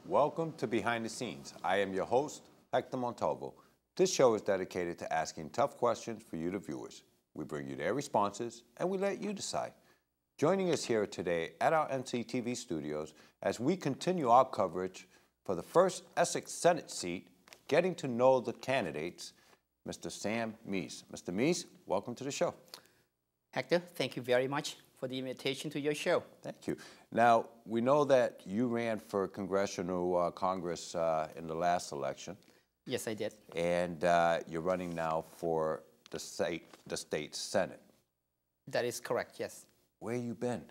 Welcome to Behind the Scenes. I am your host, Hector Montalvo. This show is dedicated to asking tough questions for you, the viewers. We bring you their responses, and we let you decide. Joining us here today at our NCTV studios as we continue our coverage for the First Essex Senate seat, getting to know the candidates, Mr. Sam Meas. Mr. Meas, welcome to the show. Hector, thank you very much for the invitation to your show. Thank you. Now, we know that you ran for congressional Congress in the last election. Yes, I did. And you're running now for the state Senate. That is correct, yes. Where you been?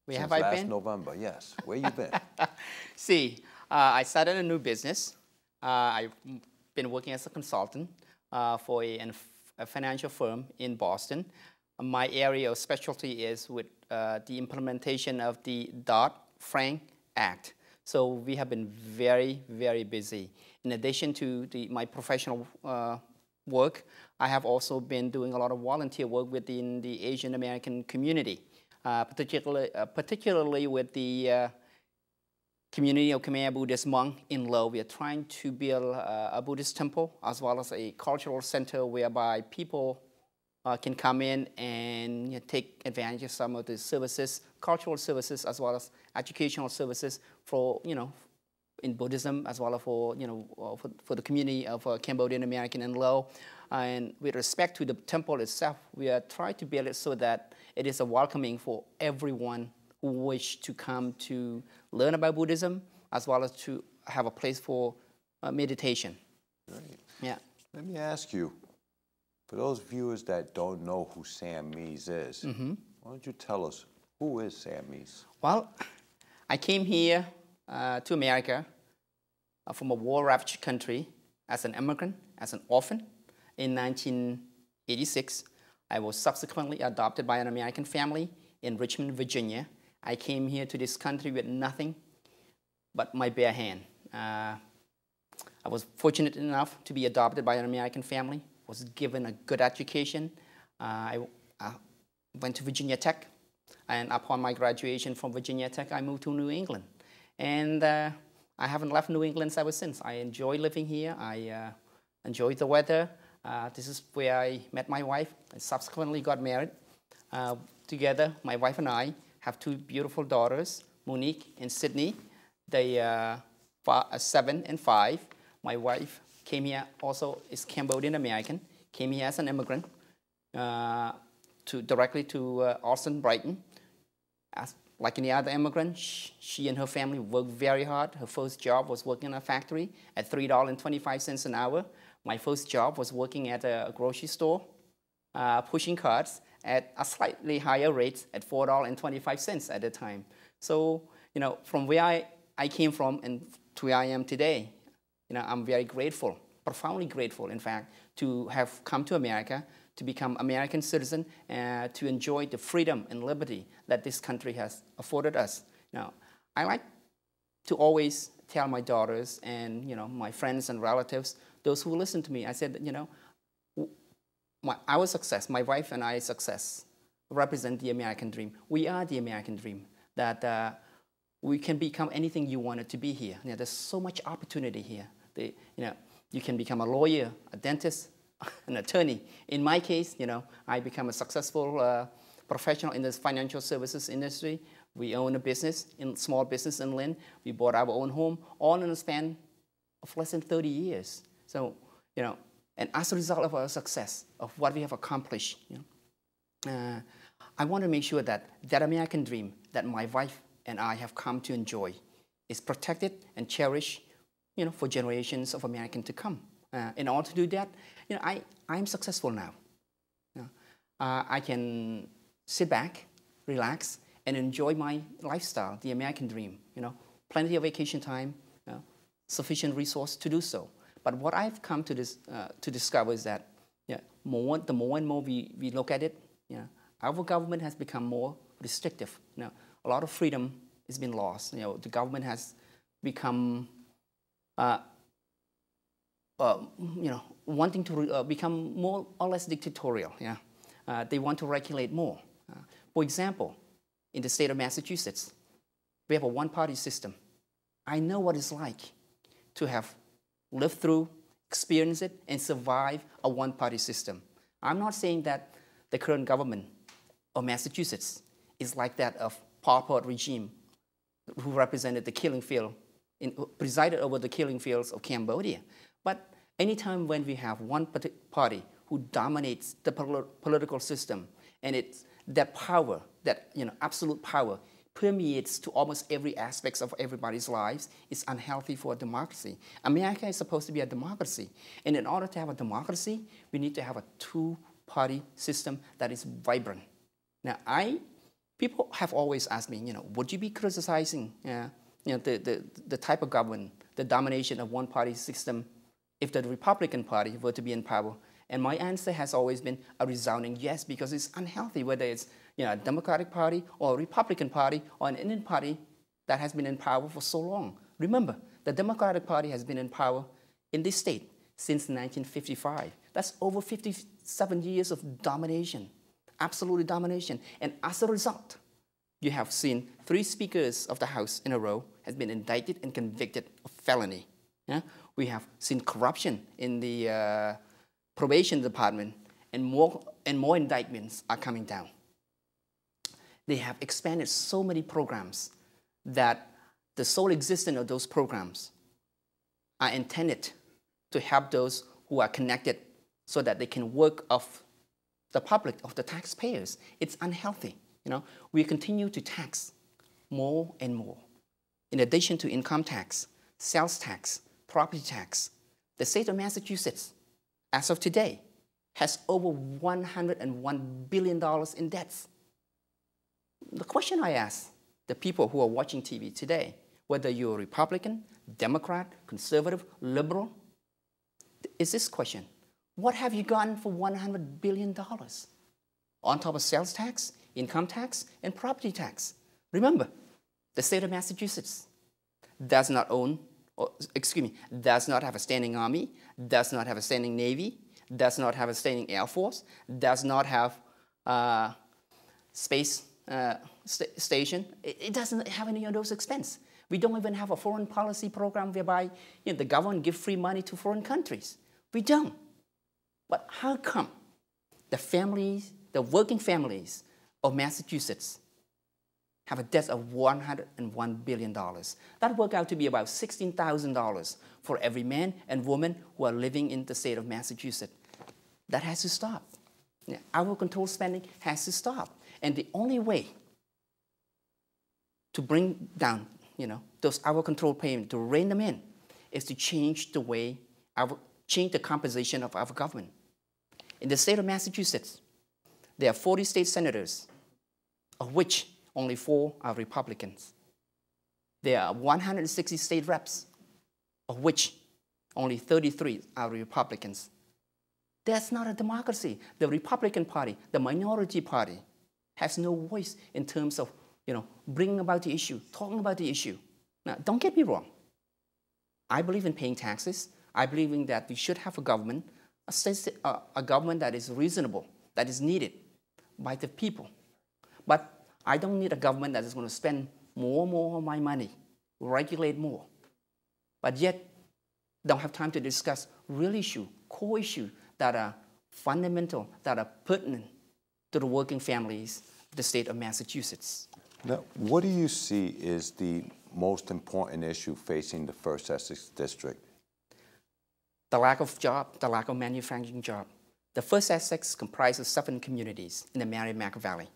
Where Since have I last been? November, yes. Where you been? See, I started a new business. I've been working as a consultant for a financial firm in Boston. My area of specialty is with the implementation of the Dodd-Frank Act. So we have been very, very busy. In addition to my professional work, I have also been doing a lot of volunteer work within the Asian American community, particularly with the community of Khmer Buddhist monk in Lo. We are trying to build a Buddhist temple as well as a cultural center whereby people can come in and take advantage of some of the services, cultural services, as well as educational services for, in Buddhism, as well as for, for the community of Cambodian American in Lo. And with respect to the temple itself, we are trying to build it so that it is a welcoming for everyone who wish to come to learn about Buddhism, as well as to have a place for meditation. Great. Yeah. Let me ask you, for those viewers that don't know who Sam Meas is, why don't you tell us, who is Sam Meas? Well, I came here to America from a war-ravaged country as an immigrant, as an orphan in 1986. I was subsequently adopted by an American family in Richmond, Virginia. I came here to this country with nothing but my bare hand. I was fortunate enough to be adopted by an American family, was given a good education. I went to Virginia Tech, and upon my graduation from Virginia Tech, I moved to New England. And I haven't left New England ever since. I enjoy living here. I enjoy the weather. This is where I met my wife and subsequently got married. Together, my wife and I have two beautiful daughters, Monique and Sydney. They are 7 and 5. My wife came here also, is Cambodian American, came here as an immigrant directly to Austin, Brighton. Like any other immigrant, she and her family worked very hard. Her first job was working in a factory at $3.25 an hour. My first job was working at a grocery store, pushing carts at a slightly higher rate at $4.25 at the time. So, from where I came from and to where I am today, I'm very grateful, profoundly grateful, in fact, to have come to America, to become American citizen, and to enjoy the freedom and liberty that this country has afforded us. Now, I like to always tell my daughters and, my friends and relatives, those who listen to me, I said, our success, my wife and I's success, represent the American dream. We are the American dream, that we can become anything you wanted to be here. There's so much opportunity here. You can become a lawyer, a dentist, an attorney. In my case, I become a successful professional in the financial services industry. We own a business, small business in Lynn. We bought our own home, all in a span of less than 30 years. So, and as a result of our success, of what we have accomplished, I want to make sure that that American dream that my wife and I have come to enjoy is protected and cherished, for generations of Americans to come. In order to do that, I'm successful now. I can sit back, relax, and enjoy my lifestyle, the American dream. Plenty of vacation time, sufficient resource to do so. But what I've come to discover is that, the more and more we look at it, our government has become more restrictive. A lot of freedom has been lost. The government has become wanting to become more or less dictatorial. They want to regulate more. For example, in the state of Massachusetts, we have a one-party system. I know what it's like to have lived through, experienced it, and survive a one-party system. I'm not saying that the current government of Massachusetts is like that of Pol Pot regime, who represented the killing field, presided over the killing fields of Cambodia. But anytime when we have one party who dominates the political system, and it's that power, that absolute power, permeates to almost every aspect of everybody's lives, is unhealthy for a democracy. America is supposed to be a democracy, and in order to have a democracy, we need to have a two-party system that is vibrant. Now, people have always asked me, would you be criticizing the type of government, the domination of one-party system, if the Republican Party were to be in power? And my answer has always been a resounding yes, because it's unhealthy, whether it's a Democratic Party or a Republican Party or an Indian party that has been in power for so long. Remember, the Democratic Party has been in power in this state since 1955. That's over 57 years of domination, absolute domination. And as a result, you have seen 3 speakers of the House in a row has been indicted and convicted of felony. Yeah? We have seen corruption in the probation department, and more indictments are coming down. They have expanded so many programs that the sole existence of those programs are intended to help those who are connected so that they can work off the public, of the taxpayers. It's unhealthy. We continue to tax more and more. In addition to income tax, sales tax, property tax, the state of Massachusetts, as of today, has over $101 billion in debts. The question I ask the people who are watching TV today, whether you're a Republican, Democrat, conservative, liberal, is this question: what have you gotten for $100 billion? On top of sales tax, income tax, and property tax. Remember, the state of Massachusetts does not have a standing army, does not have a standing navy, does not have a standing air force, does not have space station. It doesn't have any of those expenses. We don't even have a foreign policy program whereby the government gives free money to foreign countries. We don't. But how come the families, the working families of Massachusetts have a debt of $101 billion? That works out to be about $16,000 for every man and woman who are living in the state of Massachusetts. That has to stop. Our control spending has to stop. And the only way to bring down those our control payments, to rein them in, is to change the composition of our government. In the state of Massachusetts, there are 40 state senators, of which only 4 are Republicans. There are 160 state reps, of which only 33 are Republicans. That's not a democracy. The Republican Party, the minority party, has no voice in terms of bringing about the issue, talking about the issue. Now, don't get me wrong. I believe in paying taxes. I believe in that we should have a government, a government that is reasonable, that is needed by the people. But I don't need a government that is going to spend more and more of my money, regulate more, but yet don't have time to discuss real issue, core issue that are fundamental, that are pertinent to the working families of the state of Massachusetts. Now, what do you see is the most important issue facing the First Essex District? The lack of job, the lack of manufacturing job. The First Essex comprises 7 communities in the Merrimack Valley.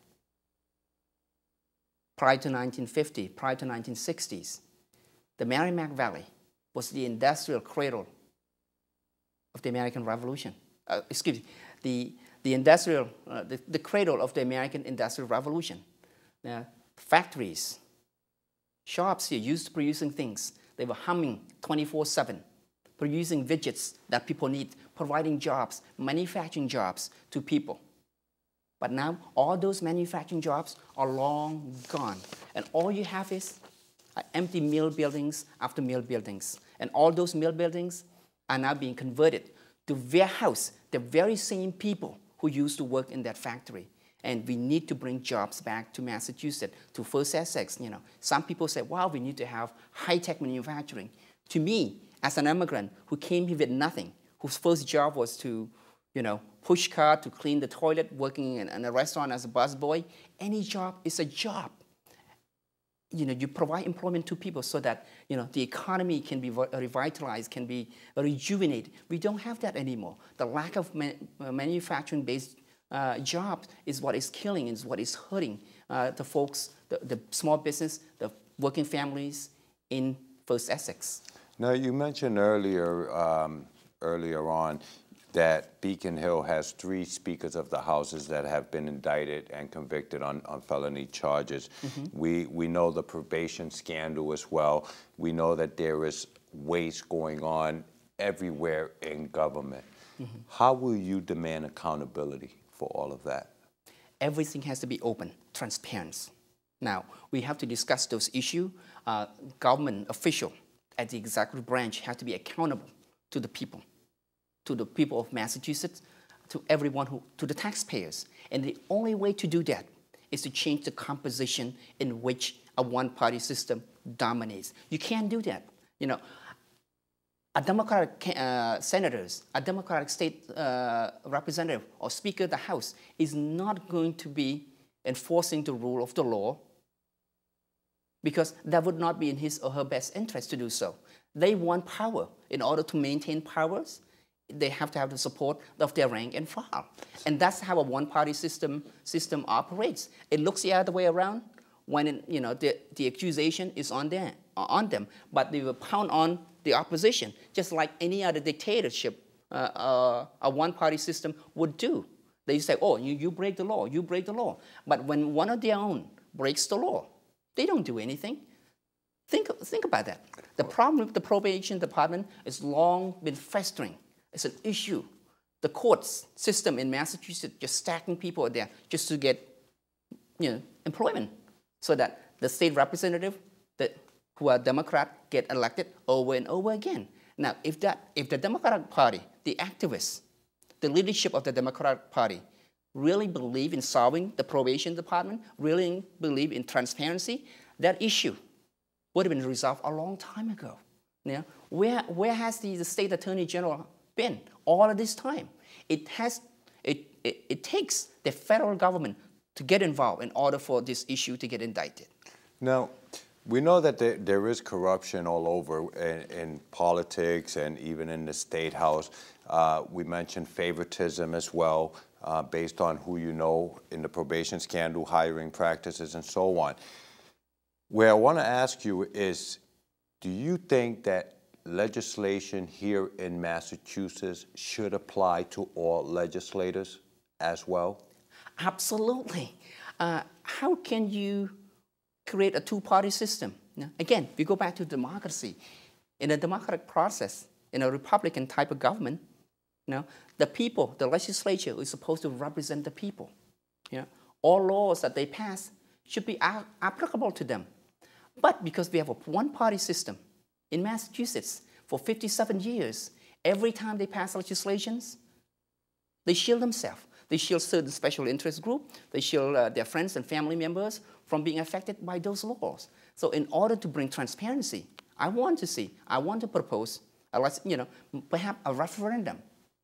Prior to 1950, prior to 1960s, the Merrimack Valley was the industrial cradle of the American Revolution. The cradle of the American Industrial Revolution. Now, factories, shops here used to producing things. They were humming 24/7, producing widgets that people need, providing jobs, manufacturing jobs to people. But now, all those manufacturing jobs are long gone. And all you have is empty mill buildings after mill buildings. And all those mill buildings are now being converted to warehouse the very same people who used to work in that factory. And we need to bring jobs back to Massachusetts, to First Essex. Some people say, wow, we need to have high-tech manufacturing. To me, as an immigrant who came here with nothing, whose first job was to, push car, to clean the toilet, working in a restaurant as a busboy, any job is a job. You provide employment to people so that, the economy can be revitalized, can be rejuvenated. We don't have that anymore. The lack of manufacturing-based jobs is what is killing, is what is hurting the folks, the small business, the working families in First Essex. Now, you mentioned earlier on that Beacon Hill has 3 speakers of the houses that have been indicted and convicted on felony charges. Mm-hmm. We know the probation scandal as well. We know that there is waste going on everywhere in government. Mm-hmm. How will you demand accountability for all of that? Everything has to be open, transparent. Now, we have to discuss those issues. Government official at the executive branch have to be accountable to the people of Massachusetts, to everyone, to the taxpayers. And the only way to do that is to change the composition in which a one-party system dominates. You can't do that. A Democratic senators, a Democratic state representative or Speaker of the House is not going to be enforcing the rule of the law, because that would not be in his or her best interest to do so. They want power. In order to maintain powers, they have to have the support of their rank and file. And that's how a one-party system operates. It looks the other way around when the accusation is on them, but they will pound on the opposition, just like any other dictatorship a one-party system would do. They say, oh, you break the law, you break the law. But when one of their own breaks the law, they don't do anything. Think about that. The problem with the probation department has long been festering. It's an issue. The courts system in Massachusetts just stacking people there just to get employment, so that the state representative who are Democrat get elected over and over again. Now, if the Democratic Party, the activists, the leadership of the Democratic Party really believe in solving the probation department, really believe in transparency, that issue would have been resolved a long time ago. Where has the state attorney general been all of this time? It takes the federal government to get involved in order for this issue to get indicted. Now, we know that there is corruption all over in politics and even in the State House. We mentioned favoritism as well, based on who you know in the probation scandal, hiring practices, and so on. Where I want to ask you is, do you think that legislation here in Massachusetts should apply to all legislators as well? Absolutely. How can you create a two-party system? Again, we go back to democracy. In a democratic process, in a Republican type of government, the people, the legislature, is supposed to represent the people. All laws that they pass should be applicable to them. But because we have a one-party system in Massachusetts for 57 years, every time they pass legislations, they shield themselves. They shield certain special interest group. They shield their friends and family members from being affected by those laws. So in order to bring transparency, I want to propose, perhaps a referendum,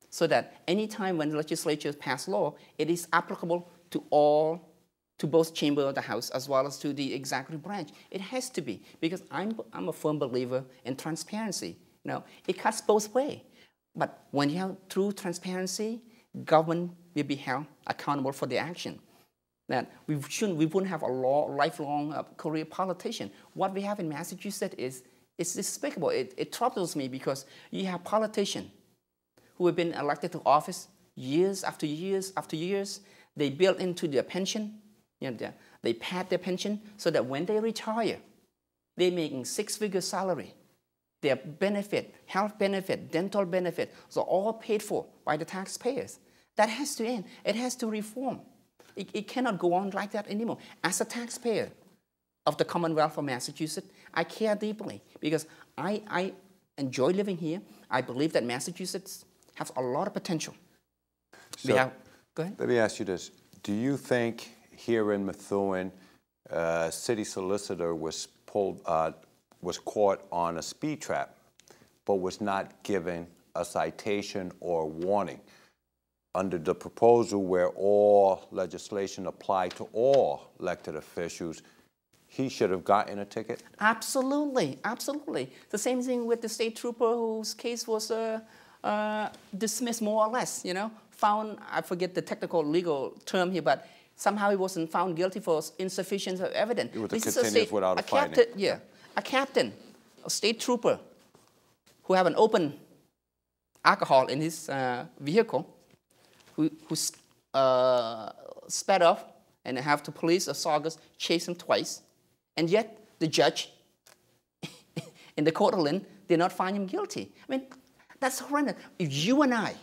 so that any time when the legislatures pass law, it is applicable to both chambers of the House as well as to the executive branch. It has to be, because I'm a firm believer in transparency. It cuts both ways. But when you have true transparency, government will be held accountable for their action. That we wouldn't have a lifelong career politician. What we have in Massachusetts is despicable. It troubles me, because you have politicians who have been elected to office years after years after years. They build into their pension. They pad their pension so that when they retire, they're making six-figure salary. Their benefit, health benefit, dental benefit, are all paid for by the taxpayers. That has to end. It has to reform. It cannot go on like that anymore. As a taxpayer of the Commonwealth of Massachusetts, I care deeply, because I enjoy living here. I believe that Massachusetts has a lot of potential. So, go ahead. Let me ask you this. Do you think here in Methuen, city solicitor was caught on a speed trap, but was not given a citation or warning? Under the proposal where all legislation applied to all elected officials, he should have gotten a ticket? Absolutely, absolutely. The same thing with the state trooper whose case was dismissed more or less, you know, found, I forget the technical legal term here, but somehow he wasn't found guilty for insufficiency of evidence. It was a continuous without a finding. Captain, yeah, a captain, a state trooper who have an open alcohol in his vehicle, who sped off and have the police officers chase him twice, and yet the judge in the court of Lynn did not find him guilty. I mean, that's horrendous. If you and I,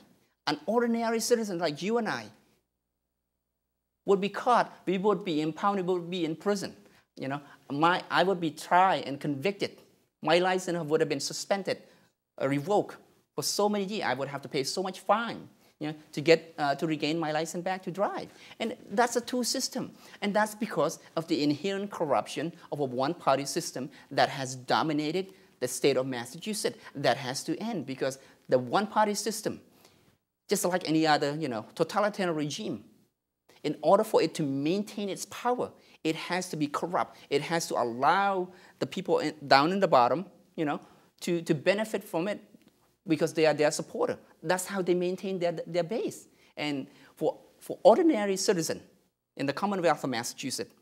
an ordinary citizen like you and I, would be caught, we would be impounded, we would be in prison. You know, I would be tried and convicted. My license would have been suspended, revoked for so many years. I would have to pay so much fine, you know, to get to regain my license back to drive. And that's a two system. And that's because of the inherent corruption of a one-party system that has dominated the state of Massachusetts. That has to end, because the one-party system, just like any other, you know, totalitarian regime, in order for it to maintain its power, it has to be corrupt. It has to allow the people down in the bottom, you know, to benefit from it because they are their supporter. That's how they maintain their base. And for ordinary citizen in the Commonwealth of Massachusetts,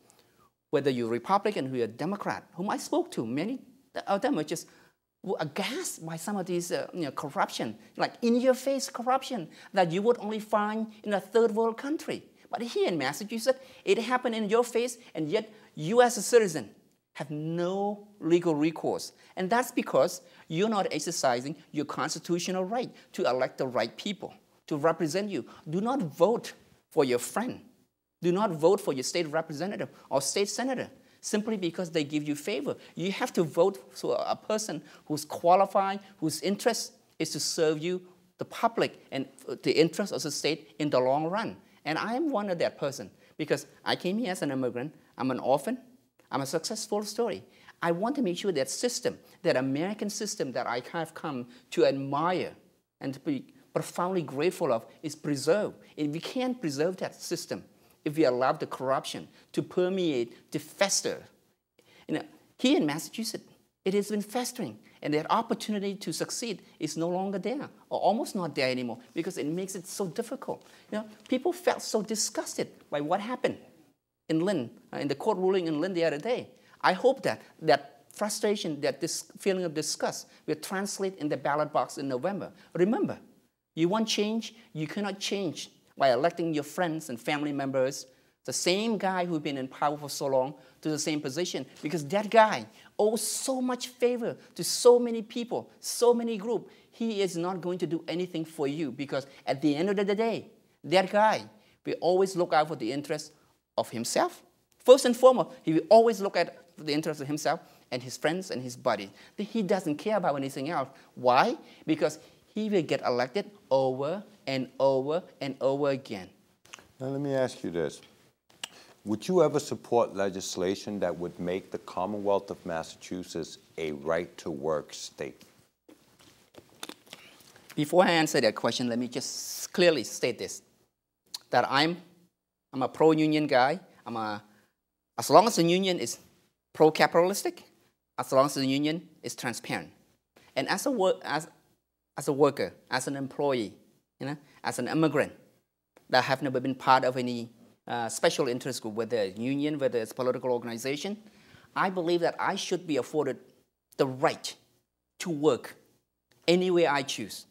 whether you're Republican or you're Democrat, whom I spoke to, many of them are just aghast by some of these you know, corruption, like in-your-face corruption that you would only find in a third world country. But here in Massachusetts, it happened in your face, and yet you as a citizen have no legal recourse. And that's because you're not exercising your constitutional right to elect the right people to represent you. Do not vote for your friend. Do not vote for your state representative or state senator simply because they give you favor. You have to vote for a person who's qualified, whose interest is to serve you, the public, and the interest of the state in the long run. And I am one of that person because I came here as an immigrant. I'm an orphan. I'm a successful story. I want to make sure that system, that American system that I have come to admire and to be profoundly grateful of, is preserved. And we can't preserve that system if we allow the corruption to permeate, to fester. You know, here in Massachusetts, it has been festering, and that opportunity to succeed is no longer there, or almost not there anymore, because it makes it so difficult. You know, people felt so disgusted by what happened in Lynn, in the court ruling in Lynn the other day. I hope that that frustration, that this feeling of disgust will translate in the ballot box in November. Remember, you want change, you cannot change by electing your friends and family members, the same guy who's been in power for so long, to the same position, because that guy owes so much favor to so many people, so many groups. He is not going to do anything for you, because at the end of the day, that guy will always look out for the interests of himself. First and foremost, he will always look at the interests of himself and his friends and his buddies. He doesn't care about anything else. Why? Because he will get elected over and over and over again. Now let me ask you this. Would you ever support legislation that would make the Commonwealth of Massachusetts a right-to-work state? Before I answer that question, let me just clearly state this, that I'm a pro-union guy. As long as the union is pro-capitalistic, as long as the union is transparent. And as a worker, as an employee, you know, as an immigrant that have never been part of any special interest group, whether it's union, whether it's political organization, I believe that I should be afforded the right to work anywhere I choose.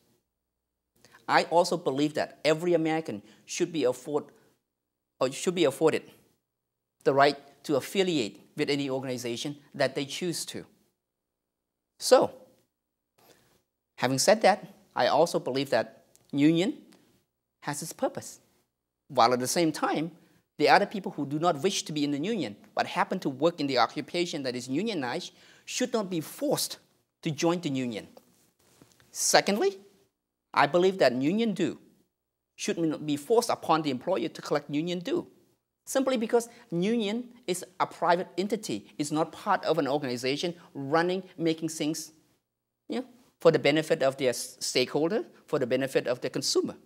I also believe that every American should be afforded the right to affiliate with any organization that they choose to. So, having said that, I also believe that union has its purpose, while at the same time, the other people who do not wish to be in the union but happen to work in the occupation that is unionized should not be forced to join the union. Secondly, I believe that union due should not be forced upon the employer to collect union due. Simply because union is a private entity. It's not part of an organization running, making things, you know, for the benefit of their stakeholder, for the benefit of the consumer.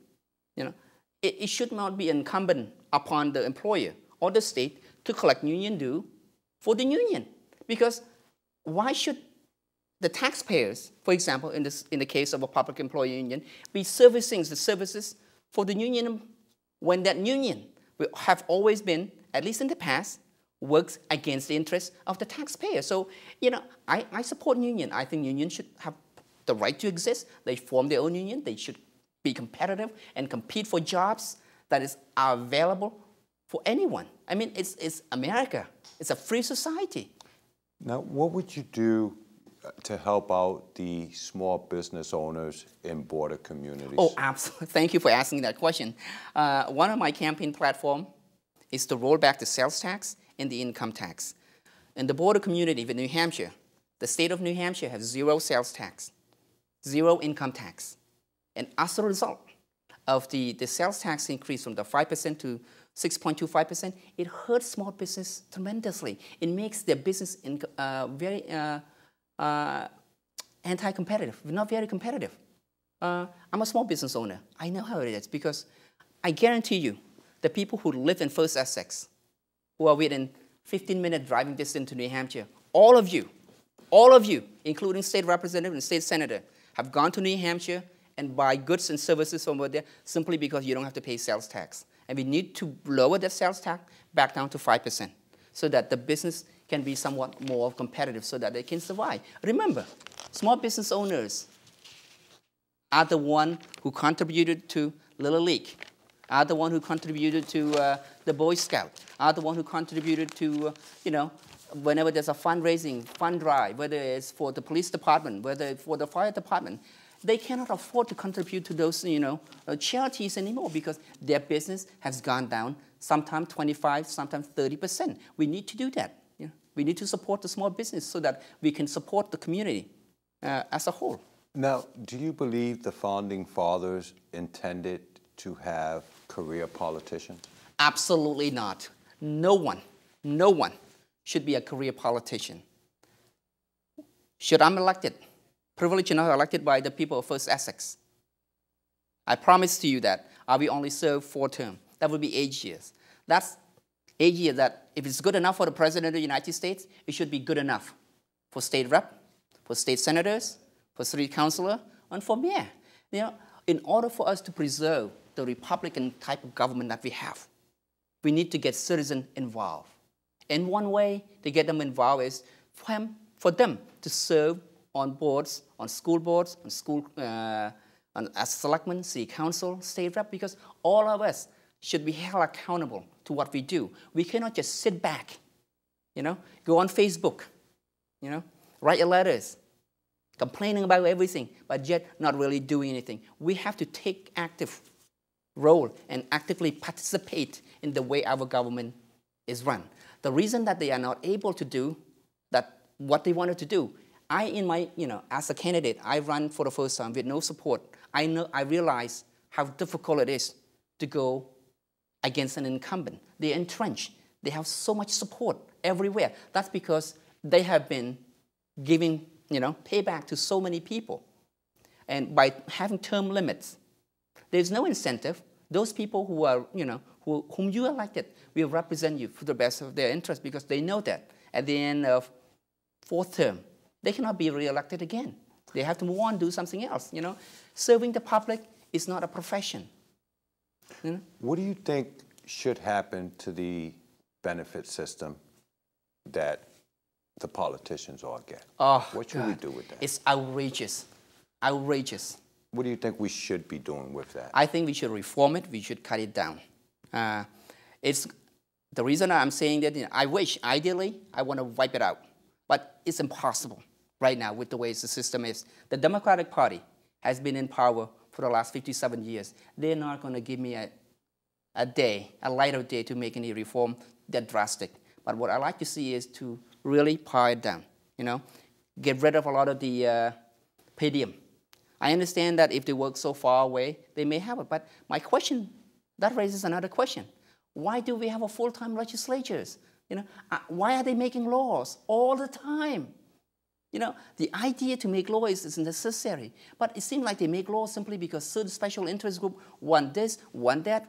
You know, it should not be incumbent upon the employer or the state to collect union due for the union. Because why should the taxpayers, for example, in the case of a public employee union, be servicing the services for the union when that union will have always been, at least in the past, works against the interests of the taxpayer? So, you know, I support union. I think unions should have the right to exist. They form their own union. They should be competitive and compete for jobs that are available for anyone. I mean, it's America. It's a free society. Now, what would you do to help out the small business owners in border communities? Oh, absolutely. Thank you for asking that question. One of my campaign platforms is to roll back the sales tax and the income tax. In the border community with New Hampshire, the state of New Hampshire has zero sales tax, zero income tax. And as a result of the sales tax increase from the 5% to 6.25%, it hurts small business tremendously. It makes their business very anti-competitive, not very competitive. I'm a small business owner. I know how it is because I guarantee you the people who live in First Essex, who are within 15-minute driving distance to New Hampshire, all of you, including state representative and state senator, have gone to New Hampshire and buy goods and services from over there simply because you don't have to pay sales tax. And we need to lower the sales tax back down to 5% so that the business can be somewhat more competitive so that they can survive. Remember, small business owners are the one who contributed to Little League, are the one who contributed to the Boy Scout, are the one who contributed to, you know, whenever there's a fundraising, fund drive, whether it's for the police department, whether it's for the fire department, they cannot afford to contribute to those, you know, charities anymore because their business has gone down, sometimes 25, sometimes 30%. We need to do that. You know? We need to support the small business so that we can support the community as a whole. Now, do you believe the founding fathers intended to have career politicians? Absolutely not. No one should be a career politician. Should I'm elected, privileged enough elected by the people of First Essex, I promise to you that I will only serve 4 terms. That would be 8 years. That's 8 years that if it's good enough for the President of the United States, it should be good enough for state rep, for state senators, for city councilor, and for mayor. You know, in order for us to preserve the Republican type of government that we have, we need to get citizens involved. And one way to get them involved is for them to serve on boards, on school boards, as selectmen, city council, state rep, because all of us should be held accountable to what we do. We cannot just sit back, you know, go on Facebook, you know, write your letters, complaining about everything, but yet not really doing anything. We have to take active role and actively participate in the way our government is run. The reason that they are not able to do that, what they wanted to do, as a candidate, I ran for the first time with no support. I realize how difficult it is to go against an incumbent. They're entrenched. They have so much support everywhere. That's because they have been giving, payback to so many people. And by having term limits, there's no incentive. Those people who are, whom you elected will represent you for the best of their interest because they know that at the end of 4th term, they cannot be re-elected again. They have to move on, do something else, Serving the public is not a profession. What do you think should happen to the benefit system that the politicians all get? Oh, what should we do with that? It's outrageous. Outrageous. What do you think we should be doing with that? I think we should reform it. We should cut it down. It's the reason I'm saying that. I wish, ideally, I want to wipe it out, but it's impossible right now with the way the system is. The Democratic Party has been in power for the last 57 years. They're not going to give me a lighter day to make any reform that drastic. But what I like to see is to really pare it down. Get rid of a lot of the per diem. I understand that if they work so far away, they may have it. But my question, that raises another question. Why do we have a full-time legislators? Why are they making laws all the time? The idea to make law is necessary, but it seems like they make laws simply because certain special interest group want this, want that,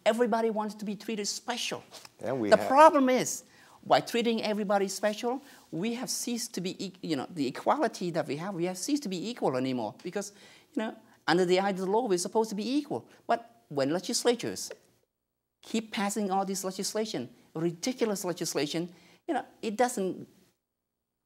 everybody wants to be treated special. The problem is, by treating everybody special, we have ceased to be, the equality that we have ceased to be equal anymore because, under the idea of the law, we're supposed to be equal. But when legislatures keep passing all this legislation, ridiculous legislation, it doesn't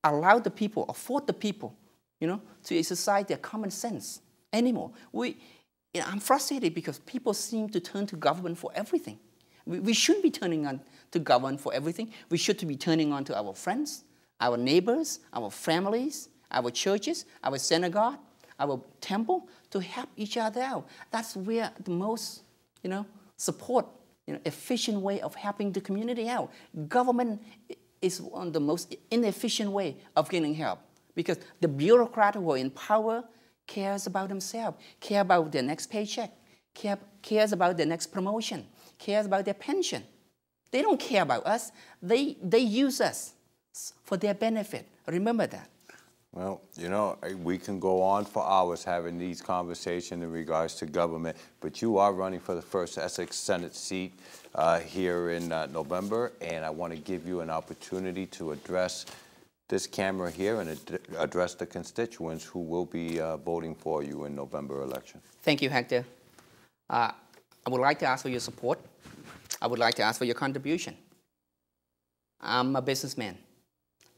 allow the people, afford the people, to exercise their common sense anymore. I'm frustrated because people seem to turn to government for everything. We shouldn't be turning on to government for everything. We should be turning on to our friends, our neighbors, our families, our churches, our synagogue, our temple, to help each other out. That's where the most, support, efficient way of helping the community out. Government is one of the most inefficient way of getting help because the bureaucrat who are in power cares about themselves, care about their next paycheck, cares about their next promotion, cares about their pension. They don't care about us. They use us for their benefit. Remember that. Well, we can go on for hours having these conversations in regards to government, but you are running for the First Essex Senate seat here in November, and I want to give you an opportunity to address this camera here and address the constituents who will be voting for you in November election. Thank you, Hector. I would like to ask for your support. I would like to ask for your contribution. I'm a businessman.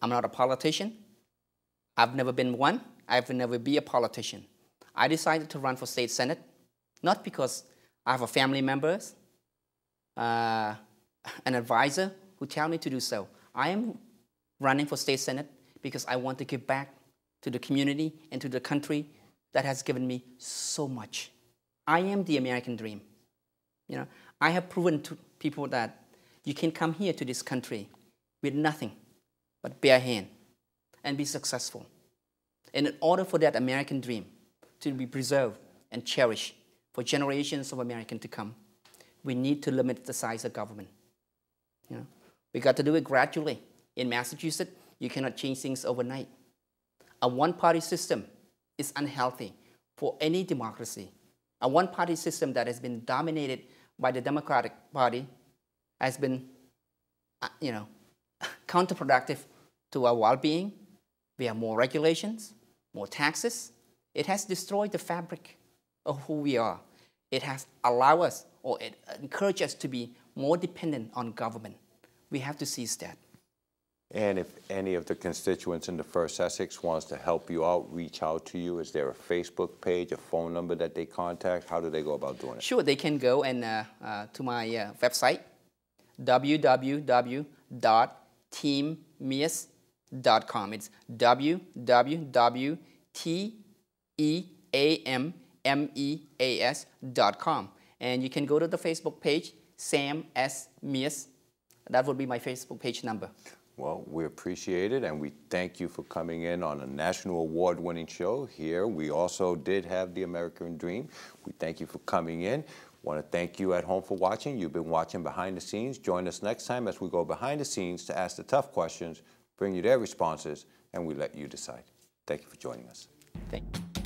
I'm not a politician. I've never been one. I've never be a politician. I decided to run for state senate, not because I have a family members, an advisor who tell me to do so. I am running for state senate because I want to give back to the community and to the country that has given me so much. I am the American dream. I have proven to people that you can come here to this country with nothing but bare hand and be successful. And in order for that American dream to be preserved and cherished for generations of Americans to come, we need to limit the size of government. We got to do it gradually. In Massachusetts, you cannot change things overnight. A one-party system is unhealthy for any democracy. A one-party system that has been dominated by the Democratic Party has been, counterproductive to our well-being. We have more regulations, more taxes. It has destroyed the fabric of who we are. It has allowed us, or it encouraged us to be more dependent on government. We have to seize that. And if any of the constituents in the First Essex wants to help you out, reach out to you, is there a Facebook page, a phone number that they contact? How do they go about doing it? Sure, they can go and to my website, www.teammeas.com. It's www.teammeas.com. And you can go to the Facebook page, Sam S. Meas. That would be my Facebook page number. Well, we appreciate it, and we thank you for coming in on a national award-winning show here. We also did have the American Dream. We thank you for coming in. Want to thank you at home for watching. You've been watching Behind the Scenes. Join us next time as we go behind the scenes to ask the tough questions, bring you their responses, and we let you decide. Thank you for joining us. Thank you.